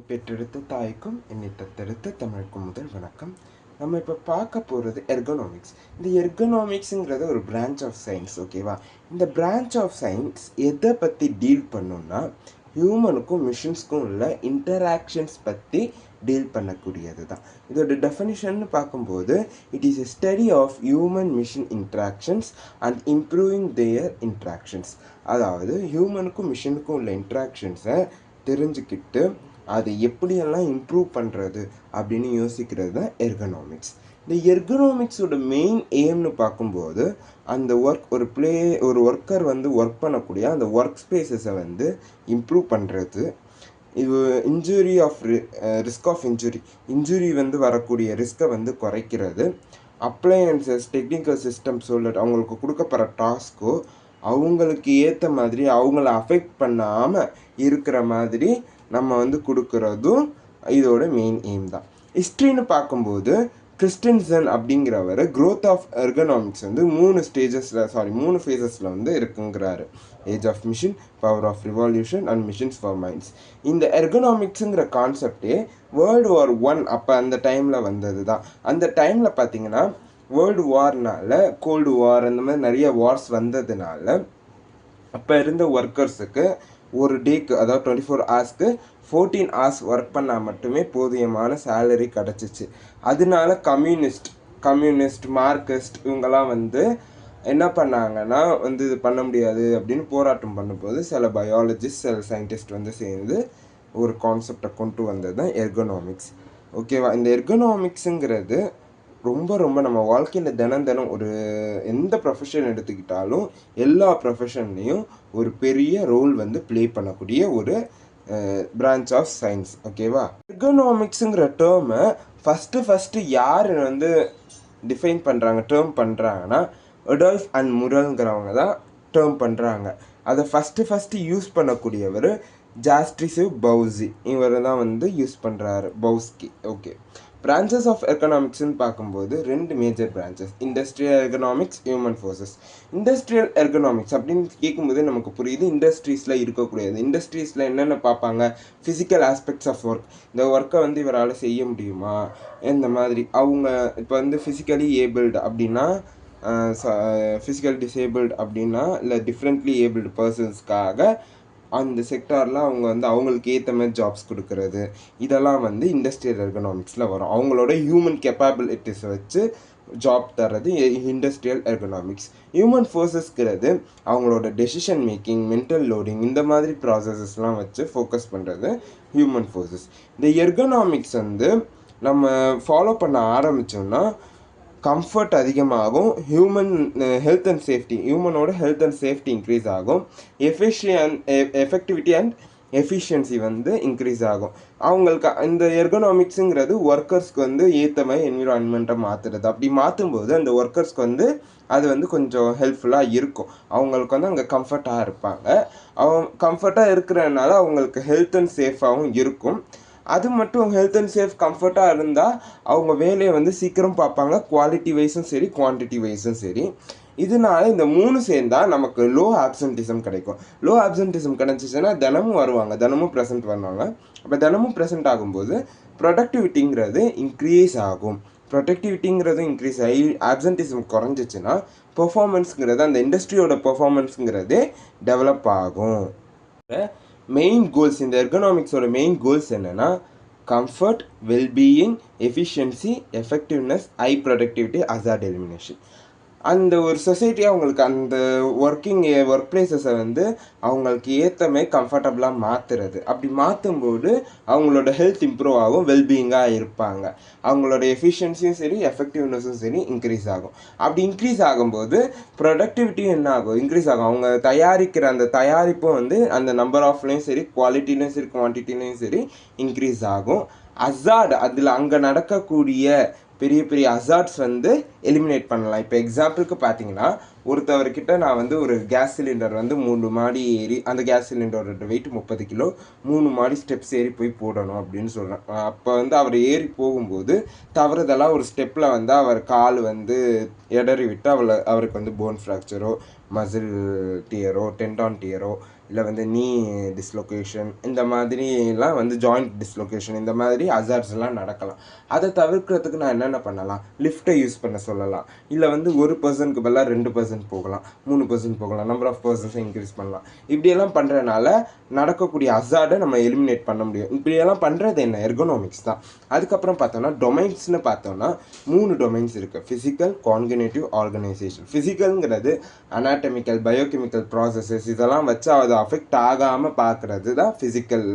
பெற்றெடுத்த தாய்க்கும் என்னை தத்தெடுத்த தமிழுக்கும் முதல் வணக்கம். நம்ம இப்போ பார்க்க போகிறது எர்கனாமிக்ஸ். இந்த எர்கனாமிக்ஸுங்கிறது ஒரு பிரான்ச் ஆஃப் சயின்ஸ். ஓகேவா? இந்த பிரான்ச் ஆஃப் சயின்ஸ் எதை பற்றி டீல் பண்ணுன்னா ஹியூமனுக்கும் மிஷின்ஸ்க்கும் உள்ள இன்டராக்ஷன்ஸ் பற்றி டீல் பண்ணக்கூடியது தான். இதோட டெஃபினிஷன் பார்க்கும்போது it is a study of human machine interactions and improving their interactions. அதாவது ஹியூமனுக்கும் மிஷினுக்கும் உள்ள இன்ட்ராக்ஷன்ஸை தெரிஞ்சுக்கிட்டு அதை எப்படியெல்லாம் இம்ப்ரூவ் பண்ணுறது அப்படின்னு யோசிக்கிறது தான் எர்கனாமிக்ஸ். இந்த எர்கனாமிக்ஸோட மெயின் எய்ம்னு பார்க்கும்போது அந்த ஒரு ஒர்க்கர் வந்து ஒர்க் பண்ணக்கூடிய அந்த ஒர்க் ஸ்பேஸஸை வந்து இம்ப்ரூவ் பண்ணுறது, இது ரிஸ்க் ஆஃப் இன்ஜுரி வந்து வரக்கூடிய ரிஸ்க்கை வந்து குறைக்கிறது, அப்ளையன்சஸ் டெக்னிக்கல் சிஸ்டம்ஸ் அவங்களுக்கு கொடுக்கப்படுற டாஸ்க்கோ அவங்களுக்கு ஏற்ற மாதிரி அவங்கள அஃபெக்ட் பண்ணாமல் இருக்கிற மாதிரி நம்ம வந்து கொடுக்குறதும் இதோட மெயின் எய்ம் தான். ஹிஸ்ட்ரின்னு பார்க்கும்போது கிறிஸ்டன்சன் அப்படிங்கிறவர் க்ரோத் ஆஃப் எர்கனாமிக்ஸ் வந்து மூணு ஃபேஸஸில் வந்து இருக்குங்கிறாரு. Age of machine, power of revolution and machines for minds. இந்த எர்கனாமிக்ஸுங்கிற கான்செப்டே வேர்ல்டு வார் 1 அப்போ அந்த டைமில் வந்தது தான். அந்த டைமில் பார்த்திங்கன்னா வேர்ல்டு வார்னால, கோல்டு வார் அந்த மாதிரி நிறைய வார்ஸ் வந்ததுனால அப்போ இருந்த ஒர்க்கர்ஸுக்கு ஒரு டேக்கு, அதாவது 24 ஹவர்ஸ்க்கு 14 ஹவர்ஸ் ஒர்க் பண்ணால் மட்டுமே போதியமான சேலரி கிடச்சிச்சு. அதனால கம்யூனிஸ்ட் மார்க்சிஸ்ட் இவங்கெல்லாம் வந்து என்ன பண்ணாங்கன்னா வந்து இது பண்ண முடியாது அப்படின்னு போராட்டம் பண்ணும்போது சில பயாலஜிஸ்ட், சில சயின்டிஸ்ட் வந்து சேர்ந்து ஒரு கான்செப்டை கொண்டு வந்தது தான் எர்கனாமிக்ஸ். ஓகேவா? இந்த எர்கனாமிக்ஸுங்கிறது ரொம்ப நம்ம வாழ்க்கையில் தினம் ஒரு எந்த ப்ரொஃபஷன் எடுத்துக்கிட்டாலும் எல்லா ப்ரொஃபஷன்லேயும் ஒரு பெரிய ரோல் வந்து ப்ளே பண்ணக்கூடிய ஒரு பிரான்ச் ஆஃப் சயின்ஸ். ஓகேவா? எர்கனாமிக்ஸுங்கிற டேர்மை ஃபஸ்ட்டு யார் வந்து டிஃபைன் டேர்ம் பண்ணுறாங்கன்னா அடால்ஃப் அண்ட் முரல்ங்கிறவங்க தான் டேர்ம் பண்ணுறாங்க. அதை ஃபஸ்ட்டு யூஸ் பண்ணக்கூடியவர் ஜாஸ்ட்ரிசிவ் பவுசி, இவர் தான் வந்து யூஸ் பண்ணுறாரு, பவுஸ்கி. ஓகே, பிரான்ச்சஸ் ஆஃப் எர்கனாமிக்ஸ்ன்னு பார்க்கும்போது 2 major branches: industrial ergonomics, human forces. Industrial ergonomics அப்படின்னு கேட்கும்போது நமக்கு புரியுது இண்டஸ்ட்ரீஸில் இருக்கக்கூடியது. இண்டஸ்ட்ரீஸில் என்னென்ன பார்ப்பாங்க? Physical aspects of work. இந்த ஒர்க்கை வந்து இவரால் செய்ய முடியுமா, இந்த மாதிரி. அவங்க இப்போ வந்து ஃபிசிக்கலி ஏபிள்டு அப்படின்னா, ஃபிசிக்கல் டிசேபிள்டு அப்படின்னா, இல்லை டிஃப்ரெண்ட்லி ஏபிள்டு பர்சன்ஸ்க்காக அந்த செக்டாரில் அவங்க வந்து அவங்களுக்கு ஏற்ற மாதிரி ஜாப்ஸ் கொடுக்கறது, இதெல்லாம் வந்து இண்டஸ்ட்ரியல் எர்கனாமிக்ஸில் வரும். அவங்களோட ஹியூமன் கெப்பாபிலிட்டிஸை வச்சு ஜாப் தர்றது இண்டஸ்ட்ரியல் எர்கனாமிக்ஸ். ஹியூமன் ஃபோர்ஸஸ்ங்கிறது அவங்களோட டெசிஷன் மேக்கிங், மென்டல் லோடிங், இந்த மாதிரி ப்ராசஸஸ்லாம் வச்சு ஃபோக்கஸ் பண்ணுறது ஹியூமன் ஃபோர்ஸஸ். இந்த எர்கனாமிக்ஸ் வந்து நம்ம ஃபாலோ பண்ண ஆரம்பித்தோம்னா கம்ஃபர்ட் அதிகமாகும், ஹியூமனோட ஹெல்த் அண்ட் சேஃப்டி இன்க்ரீஸ் ஆகும், எஃபெக்டிவிட்டி அண்ட் எஃபிஷியன்சி வந்து இன்க்ரீஸ் ஆகும். அவங்களுக்கு இந்த எர்கனாமிக்ஸுங்கிறது ஒர்க்கர்ஸ்க்கு வந்து ஏற்ற மாதிரி என்விரான்மெண்ட்டை மாற்றுறது. அப்படி மாற்றும்போது அந்த ஒர்க்கர்ஸ்க்கு வந்து அது வந்து கொஞ்சம் ஹெல்ப்ஃபுல்லாக இருக்கும். அவங்களுக்கு வந்து அங்கே கம்ஃபர்ட்டாக இருப்பாங்க. அவங்க கம்ஃபர்ட்டாக இருக்கிறதுனால அவங்களுக்கு ஹெல்த் அண்ட் சேஃபாகவும் இருக்கும். அது மட்டும் ஹெல்த் அண்ட் சேஃப் கம்ஃபர்ட்டாக இருந்தால் அவங்க வேலையை வந்து சீக்கிரம் பார்ப்பாங்க, குவாலிட்டி வைஸும் சரி, குவான்டிட்டி வைஸும் சரி. இதனால இந்த 3 சேர்ந்தால் நமக்கு லோ ஆப்சன்டிசம் கிடைக்கும். லோ ஆப்சன்டிசம் கிடச்சிச்சின்னா தினமும் வருவாங்க, தினமும் ப்ரெசென்ட் பண்ணுவாங்க. அப்போ தினமும் ப்ரெசென்ட் ஆகும்போது ப்ரொடக்டிவிட்டிங்கிறது இன்க்ரீஸ் ஆகும். இன்க்ரீஸ் ஆகி ஆப்சன்டிசம் குறைஞ்சிச்சின்னா பெர்ஃபார்மன்ஸுங்கிறது, அந்த இண்டஸ்ட்ரியோட பெர்ஃபார்மன்ஸுங்கிறதே டெவலப் ஆகும். மெயின் கோல்ஸ், இந்த எர்கனாமிக்ஸோட மெயின் கோல்ஸ் என்னென்னா comfort, wellbeing, efficiency, effectiveness, high productivity, hazard elimination. அந்த ஒரு சொசைட்டி அவங்களுக்கு அந்த ஒர்க் பிளேஸஸை வந்து அவங்களுக்கு ஏற்ற மாதிரி கம்ஃபர்டபுளாக மாற்றுறது. அப்படி மாற்றும்போது அவங்களோட ஹெல்த் இம்ப்ரூவ் ஆகும், வெல்பீயிங்காக இருப்பாங்க. அவங்களோட எஃபிஷியன்சியும் சரி, எஃபெக்டிவ்னஸும் சரி இன்க்ரீஸ் ஆகும். அப்படி இன்க்ரீஸ் ஆகும்போது ப்ரொடக்டிவிட்டியும் என்ன ஆகும்? இன்க்ரீஸ் ஆகும். அவங்க தயாரிக்கிற அந்த தயாரிப்பும் வந்து அந்த நம்பர் ஆஃப்லேயும் சரி, குவாலிட்டிலையும் சரி, குவான்டிட்டிலையும் சரி இன்க்ரீஸ் ஆகும். அதில் அங்கே நடக்கக்கூடிய பெரிய அசார்ட்ஸ் வந்து எலிமினேட் பண்ணலாம். இப்போ எக்ஸாம்பிளுக்கு பார்த்தீங்கன்னா ஒருத்தவர்கிட்ட நான் வந்து ஒரு கேஸ் சிலிண்டர் வந்து 3 மாடி ஏறி, அந்த கேஸ் சிலிண்டரோட வெயிட் 30 கிலோ, 3 மாடி ஸ்டெப்ஸ் ஏறி போய் போடணும் அப்படின்னு சொல்கிறேன். அப்போ வந்து அவர் ஏறி போகும்போது தவறுதலாக ஒரு ஸ்டெப்பில் வந்து அவர் கால் வந்து இடறி விட்டு அவருக்கு வந்து போன் ஃப்ராக்சரோ, மசில் டியரோ, டெண்டான் டியரோ, இல்லை வந்து நீ டிஸ்லொகேஷன், இந்த மாதிரிலாம் வந்து ஜாயிண்ட் டிஸ்லொகேஷன், இந்த மாதிரி ஹசார்ட்ஸ்லாம் நடக்கலாம். அதை தவிர்க்கிறதுக்கு நான் என்னென்ன பண்ணலாம்? லிஃப்ட்டை யூஸ் பண்ண சொல்லலாம். இல்லை வந்து ஒரு பர்சனுக்கு பதிலாக 2 பர்சன் போகலாம், 3 பர்சன் போகலாம், நம்பர் ஆஃப் பர்சன்ஸை இன்க்ரீஸ் பண்ணலாம். இப்படியெல்லாம் பண்ணுறதுனால நடக்கக்கூடிய ஹசார்டை நம்ம எலிமினேட் பண்ண முடியும். இப்படியெல்லாம் பண்ணுறது என்ன? எர்கோனாமிக்ஸ் தான். அதுக்கப்புறம் பார்த்தோம்னா டொமைன்ஸ்னு பார்த்தோம்னா 3 டொமைன்ஸ் இருக்குது: ஃபிசிக்கல், கான்கினேட்டிவ், ஆர்கனைசேஷன். ஃபிசிக்கல்ங்கிறது அனாட்டமிக்கல், பயோகெமிக்கல் ப்ராசஸஸ், இதெல்லாம் வச்சு அதை அஃபெக்ட் ஆகாமல் பார்க்குறது தான் ஃபிசிக்கல்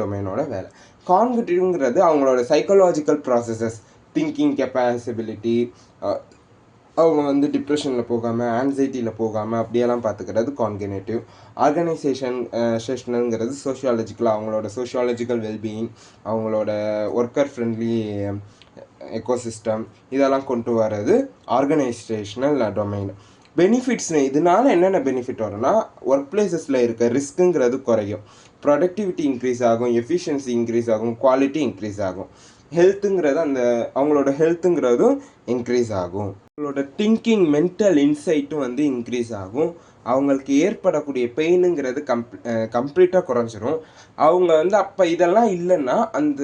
டொமைனோட வேலை. கான்கினேட்டிவ்ங்கிறது அவங்களோட சைக்காலஜிக்கல் ப்ராசஸஸ், திங்கிங் கெப்பாசிபிலிட்டி, அவங்க வந்து டிப்ரெஷனில் போகாமல், ஆன்சைட்டியில் போகாமல் அப்படியெல்லாம் பார்த்துக்கிறது கான்கினேட்டிவ். ஆர்கனைசேஷனுங்கிறது சோஷியாலஜிக்கலாக அவங்களோட சோஷியாலஜிக்கல் வெல்பீயிங், அவங்களோட ஒர்க்கர் ஃப்ரெண்ட்லி எக்கோசிஸ்டம், இதெல்லாம் கொண்டு வர்றது ஆர்கனைசேஷனல் டொமைன். பெனிஃபிட்ஸ்னு இதனால என்னென்ன பெனிஃபிட் வரும்னா, ஒர்க் பிளேசஸில் இருக்க ரிஸ்க்குங்கிறது குறையும், ப்ரொடக்டிவிட்டி இன்க்ரீஸ் ஆகும், எஃபிஷியன்சி இன்க்ரீஸ் ஆகும், குவாலிட்டி இன்க்ரீஸ் ஆகும், ஹெல்த்துங்கிறது அவங்களோட ஹெல்த்துங்கிறதும் இன்க்ரீஸ் ஆகும், அவங்களோட திங்கிங் மென்டல் இன்சைட்டும் வந்து இன்க்ரீஸ் ஆகும், அவங்களுக்கு ஏற்படக்கூடிய பெயினுங்கிறது கம்ப்ளீட்டாக குறைஞ்சிரும். அவங்க வந்து அப்போ இதெல்லாம் இல்லைன்னா அந்த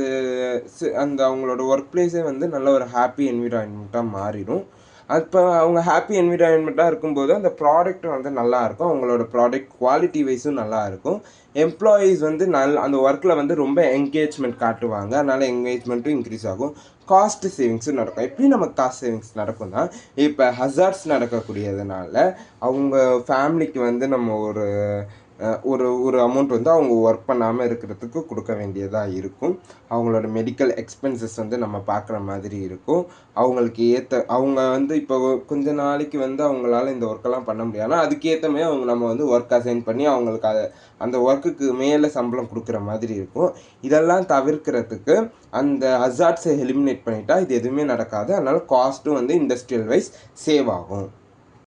அவங்களோட ஒர்க் பிளேஸே வந்து நல்ல ஒரு ஹாப்பி என்விரான்மெண்ட்டாக மாறிடும். அப்போ அவங்க ஹாப்பி என்விரான்மெண்ட்டாக இருக்கும்போது அந்த ப்ராடக்ட் வந்து நல்லாயிருக்கும், அவங்களோட ப்ராடக்ட் குவாலிட்டி வைஸும் நல்லாயிருக்கும். எம்ப்ளாயீஸ் வந்து அந்த ஒர்க்கில் வந்து ரொம்ப என்கேஜ்மெண்ட் காட்டுவாங்க, அதனால் என்கேஜ்மெண்ட்டும் இன்க்ரீஸ் ஆகும், காஸ்ட் சேவிங்ஸும் நடக்கும். எப்படி நமக்கு காஸ்ட் சேவிங்ஸ் நடக்கும்னா, இப்போ ஹசார்ட்ஸ் நடக்கக்கூடியதுனால அவங்க ஃபேமிலிக்கு வந்து நம்ம ஒரு அமௌண்ட் வந்து அவங்க ஒர்க் பண்ணாமல் இருக்கிறதுக்கு கொடுக்க வேண்டியதாக இருக்கும். அவங்களோட மெடிக்கல் எக்ஸ்பென்சஸ் வந்து நம்ம பார்க்குற மாதிரி இருக்கும். அவங்களுக்கு அவங்க வந்து இப்போ கொஞ்ச நாளைக்கு வந்து அவங்களால இந்த ஒர்க்கெல்லாம் பண்ண முடியாது, அதுக்கேற்ற மாதிரி நம்ம வந்து ஒர்க் அசைன் பண்ணி அவங்களுக்கு அந்த ஒர்க்குக்கு மேலே சம்பளம் கொடுக்குற மாதிரி இருக்கும். இதெல்லாம் தவிர்க்கிறதுக்கு அந்த ஹசார்ட்ஸை எலிமினேட் பண்ணிட்டா இது எதுவுமே நடக்காது. அதனால் காஸ்ட்டும் வந்து இண்டஸ்ட்ரியல் வைஸ் சேவ் ஆகும்.